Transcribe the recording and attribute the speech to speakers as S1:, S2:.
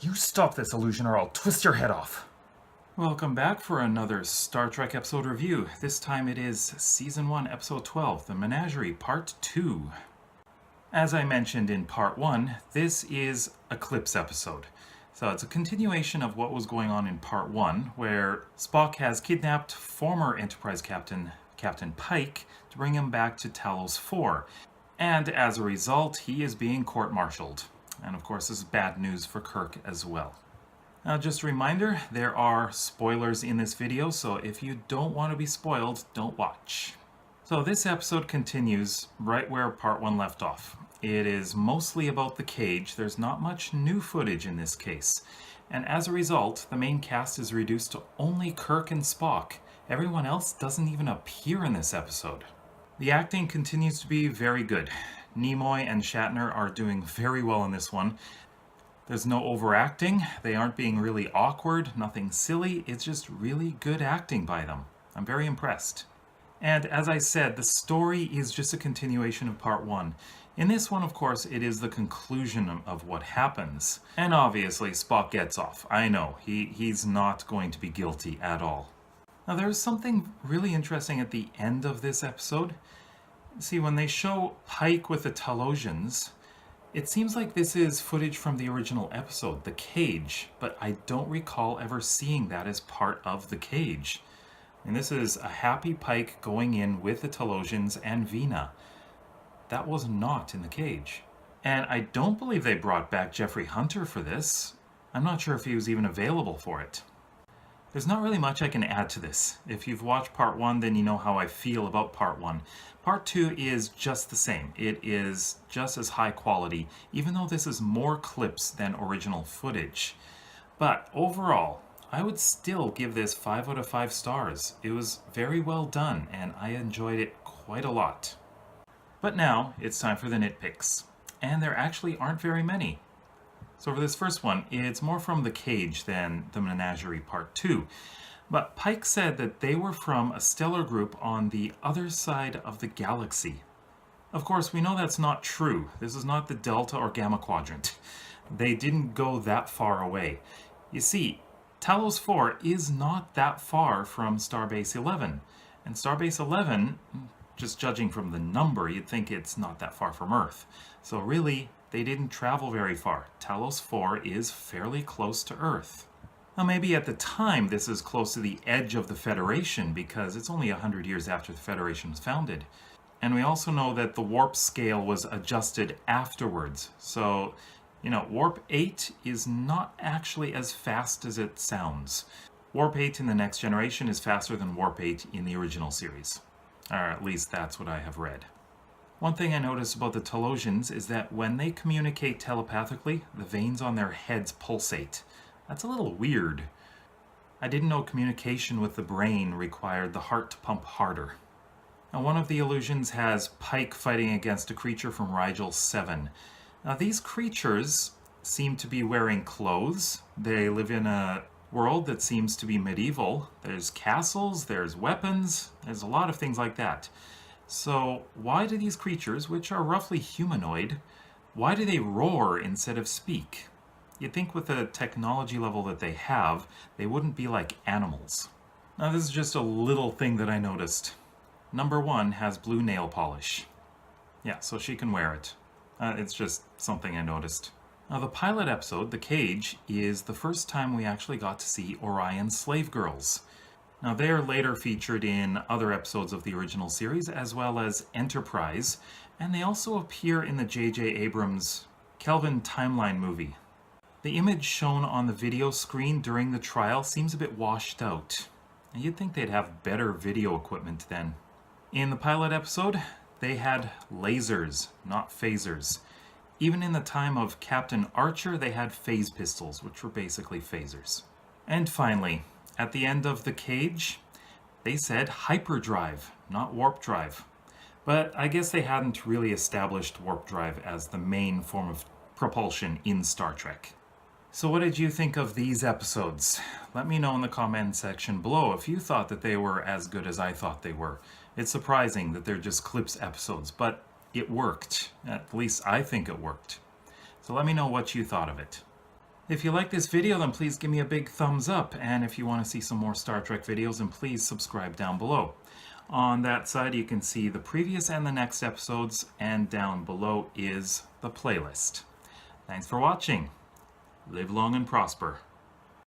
S1: You stop this illusion or I'll twist your head off.
S2: Welcome back for another Star Trek episode review. This time it is Season 1, Episode 12, The Menagerie, Part 2. As I mentioned in Part 1, this is Eclipse episode. So it's a continuation of what was going on in Part 1, where Spock has kidnapped former Enterprise Captain Pike to bring him back to Talos 4. And as a result, he is being court-martialed. And of course, this is bad news for Kirk as well. Now, just a reminder, there are spoilers in this video, so if you don't want to be spoiled, don't watch. So this episode continues right where Part 1 left off. It is mostly about the cage. There's not much new footage in this case. And as a result, the main cast is reduced to only Kirk and Spock. Everyone else doesn't even appear in this episode. The acting continues to be very good. Nimoy and Shatner are doing very well in this one. There's no overacting, they aren't being really awkward, nothing silly, it's just really good acting by them. I'm very impressed. And as I said, the story is just a continuation of Part 1. In this one, of course, it is the conclusion of what happens. And obviously, Spock gets off. I know, he's not going to be guilty at all. Now, there's something really interesting at the end of this episode. See, when they show Pike with the Talosians, it seems like this is footage from the original episode, The Cage, but I don't recall ever seeing that as part of The Cage. And this is a happy Pike going in with the Talosians and Vina. That was not in The Cage. And I don't believe they brought back Jeffrey Hunter for this. I'm not sure if he was even available for it. There's not really much I can add to this. If you've watched Part 1, then you know how I feel about Part 1. Part 2 is just the same. It is just as high quality, even though this is more clips than original footage. But overall, I would still give this 5 out of 5 stars. It was very well done, and I enjoyed it quite a lot. But now, it's time for the nitpicks. And there actually aren't very many. So for this first one, it's more from The Cage than The Menagerie Part 2. But Pike said that they were from a stellar group on the other side of the galaxy. Of course, we know that's not true. This is not the Delta or Gamma Quadrant. They didn't go that far away. You see, Talos 4 is not that far from Starbase 11. And Starbase 11, just judging from the number, you'd think it's not that far from Earth. So really, they didn't travel very far. Talos 4 is fairly close to Earth. Now maybe at the time this is close to the edge of the Federation because it's only 100 years after the Federation was founded. And we also know that the warp scale was adjusted afterwards. So, warp 8 is not actually as fast as it sounds. Warp 8 in the Next Generation is faster than Warp 8 in the original series. Or at least that's what I have read. One thing I noticed about the Talosians is that when they communicate telepathically, the veins on their heads pulsate. That's a little weird. I didn't know communication with the brain required the heart to pump harder. Now, one of the illusions has Pike fighting against a creature from Rigel 7. Now, these creatures seem to be wearing clothes. They live in a world that seems to be medieval. There's castles, there's weapons, there's a lot of things like that. So why do these creatures, which are roughly humanoid, why do they roar instead of speak? You'd think with the technology level that they have, they wouldn't be like animals. Now this is just a little thing that I noticed. Number 1 has blue nail polish. Yeah, so she can wear it. It's just something I noticed. Now the pilot episode, The Cage, is the first time we actually got to see Orion's slave girls. Now they are later featured in other episodes of the original series, as well as Enterprise, and they also appear in the J.J. Abrams Kelvin Timeline movie. The image shown on the video screen during the trial seems a bit washed out. You'd think they'd have better video equipment then. In the pilot episode, they had lasers, not phasers. Even in the time of Captain Archer, they had phase pistols, which were basically phasers. And finally, at the end of The Cage, they said hyperdrive, not warp drive. But I guess they hadn't really established warp drive as the main form of propulsion in Star Trek. So what did you think of these episodes? Let me know in the comment section below if you thought that they were as good as I thought they were. It's surprising that they're just clips episodes, but it worked. At least I think it worked. So let me know what you thought of it. If you like this video, then please give me a big thumbs up, and if you want to see some more Star Trek videos, then please subscribe down below. On that side, you can see the previous and the next episodes, and down below is the playlist. Thanks for watching. Live long and prosper.